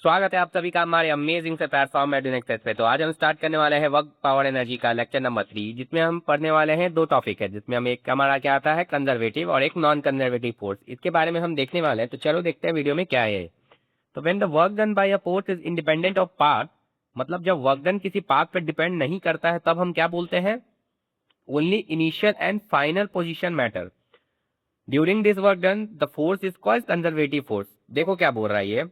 स्वागत है आप सभी का हमारे अमेजिंग से प्लेटफॉर्म एक्सेस पे। तो आज हम स्टार्ट करने वाले हैं वर्क पावर एनर्जी का लेक्चर नंबर 3, जिसमें हम पढ़ने वाले हैं दो टॉपिक है, जिसमें हम एक हमारा क्या आता है कंजर्वेटिव और एक नॉन कंजर्वेटिव फोर्स। इसके बारे में हम देखने वाले हैं। तो चलो देखते हैं वीडियो में क्या है। तो when the work done by a force is independent of path, मतलब जब वर्क डन किसी पाथ पर डिपेंड नहीं करता है तब हम क्या बोलते हैं, only initial and final position matter during this work done the force is called conservative force. देखो क्या बोल रहा है ये,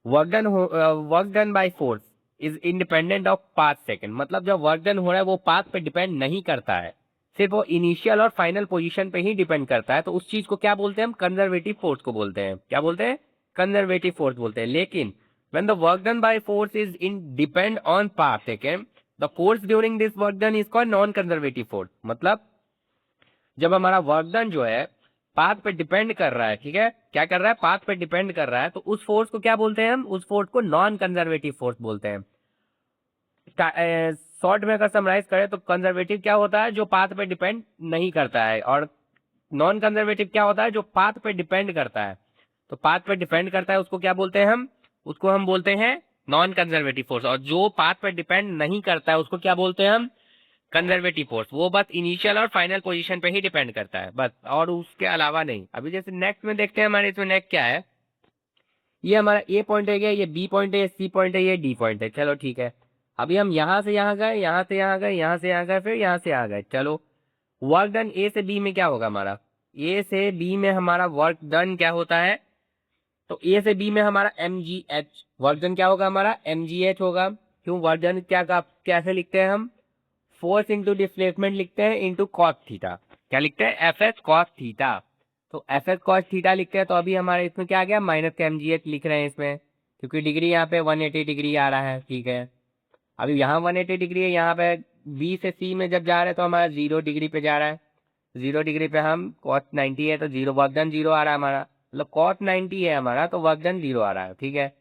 work done by force is independent of path second, मतलब जब वर्क डन हो रहा है वो पाथ पे डिपेंड नहीं करता है, सिर्फ वो इनिशियल और फाइनल पोजीशन पे ही डिपेंड करता है। तो उस चीज को क्या बोलते हैं हम, कंजर्वेटिव फोर्स को बोलते हैं। क्या बोलते हैं, कंजर्वेटिव फोर्स बोलते हैं। लेकिन when the work done by force is in depend on path second, the force during this work done is called non conservative force. मतलब जब हमारा वर्क डन जो है पाथ पे डिपेंड कर रहा है, ठीक है, क्या कर रहा है, पाथ पे डिपेंड कर रहा है, तो उस फोर्स को क्या बोलते हैं हम, उस फोर्स को नॉन कंजर्वेटिव फोर्स बोलते हैं। शॉर्ट में अगर समराइज करें तो कंजर्वेटिव क्या होता है, जो पाथ पे डिपेंड नहीं करता है, और नॉन कंजर्वेटिव क्या होता है, जो पाथ पे डिपेंड करता है। तो पाथ पे डिपेंड करता है उसको क्या बोलते हैं हम, उसको हम बोलते हैं नॉन कंजर्वेटिव फोर्स। और जो पाथ पे डिपेंड नहीं करता है उसको क्या बोलते हैं हम, कंजर्वेटिव फोर्स। वो बस इनिशियल और फाइनल पोजीशन पे ही डिपेंड करता है बस, और उसके अलावा नहीं। अभी जैसे नेक्स्ट में देखते हैं हमारे इसमें नेक्स्ट क्या है, ये हमारा ए पॉइंट है, ये बी पॉइंट है, ये सी पॉइंट है, ये डी पॉइंट है। चलो ठीक है, अभी हम यहाँ से यहाँ गए, यहाँ से यहाँ गए, यहाँ से यहाँ गए, फिर यहाँ से आ गए। चलो वर्क डन ए से बी में क्या होगा हमारा, ए से बी में हमारा वर्क डन क्या होता है, तो ए से बी में हमारा M G H work done क्या होगा हमारा, एम जी एच होगा। क्यों, वर्क डन क्या कैसे लिखते हैं हम, फोर्स इंटू डिस्प्लेसमेंट लिखते हैं इंटू कॉस थीटा। क्या लिखते हैं, एफ एस कॉस थीटा। तो एफ एस कॉस थीटा लिखते हैं, तो अभी हमारे इसमें क्या आ गया, माइनस का एम जी एच लिख रहे हैं इसमें, क्योंकि डिग्री यहाँ पे 180 डिग्री आ रहा है, ठीक है। अभी यहाँ 180 डिग्री है, यहाँ पे बी से सी में जब जा रहे हैं तो हमारा 0 डिग्री पे जा रहा है। 0 डिग्री पे हम कॉस 90 है तो जीरो, वर्क डन 0 आ रहा है हमारा, मतलब कॉस 90 है हमारा तो वर्क डन 0 आ रहा है, ठीक है।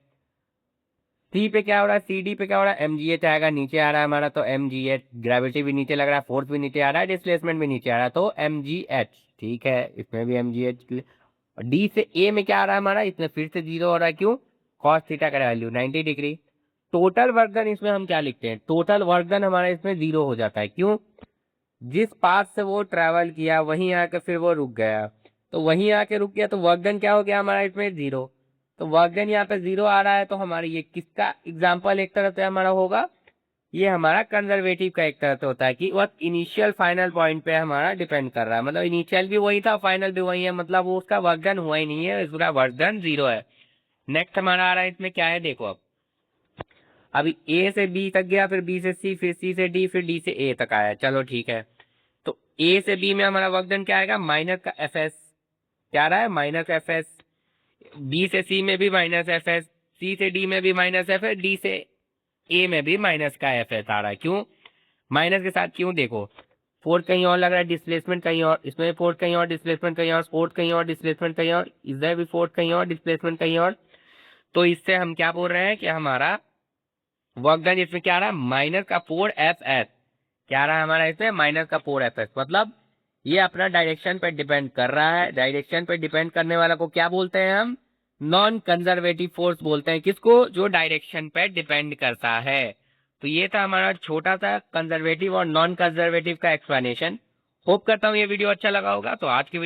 सी पे क्या हो रहा है, सी डी पे क्या हो रहा है, एम जी एच आएगा, नीचे आ रहा है हमारा, तो एम जी एच, ग्रेविटी भी नीचे लग रहा है, फोर्स भी नीचे आ रहा है, डिस्प्लेसमेंट भी नीचे आ रहा है, तो एम जी एच, ठीक है, इसमें भी एम जी एच। डी से ए में क्या आ रहा है हमारा, इसमें फिर से 0 हो रहा है, क्यों, कॉस थीटा का value 90 degree. Total work done इसमें हम क्या लिखते हैं, टोटल वर्क डन हमारा इसमें 0 हो जाता है, क्यों, जिस पाथ से वो ट्रेवल किया वहीं आकर फिर वो रुक गया, तो वहीं आके रुक गया, तो वर्क डन क्या हो गया हमारा इसमें 0। तो वर्क डन यहाँ पे 0 आ रहा है, तो हमारी ये किसका एग्जाम्पल एक तरह से हमारा होगा, ये हमारा कंजर्वेटिव का एक तरह से होता है कि वह इनिशियल फाइनल पॉइंट पे हमारा डिपेंड कर रहा है, मतलब इनिशियल भी वही था, फाइनल भी वही है, मतलब वो उसका वर्क डन हुआ ही नहीं है, उसका वर्क डन 0 है। नेक्स्ट हमारा आ रहा है इसमें क्या है, देखो अब अभी ए से बी तक गया, फिर बी से सी, फिर सी से डी, फिर डी से ए तक आया। चलो ठीक है, तो ए से बी में हमारा वर्क डन क्या आएगा, माइनस का एफ एस, क्या रहा है, माइनस एफ एस। बी से सी में भी माइनस एफ एस, सी से डी में भी माइनस एफ एस, डी से ए में भी माइनस का एफ एस आ रहा है। क्यों माइनस के साथ, क्यों, देखो फोर्स कहीं और लग रहा है, डिस्प्लेसमेंट कहीं और, इसमें फोर्स कहीं और, डिस्प्लेसमेंट कहीं और, फोर्स कहीं और, डिस्प्लेसमेंट कहीं और, इधर भी फोर्स कहीं और, डिस्प्लेसमेंट कहीं और। तो इससे हम क्या बोल रहे हैं कि हमारा वर्क डन इसमें क्या आ रहा है, माइनस का 4 एफ एस, क्या रहा है हमारा इसमें, माइनस का 4 एफ एस। मतलब ये अपना डायरेक्शन पे डिपेंड कर रहा है, डायरेक्शन पे डिपेंड करने वाला को क्या बोलते हैं हम, नॉन कंजर्वेटिव फोर्स बोलते हैं, किसको, जो डायरेक्शन पे डिपेंड करता है। तो ये था हमारा छोटा सा कंजर्वेटिव और नॉन कंजर्वेटिव का एक्सप्लेनेशन। होप करता हूँ ये वीडियो अच्छा लगा होगा। तो आज की वीडियो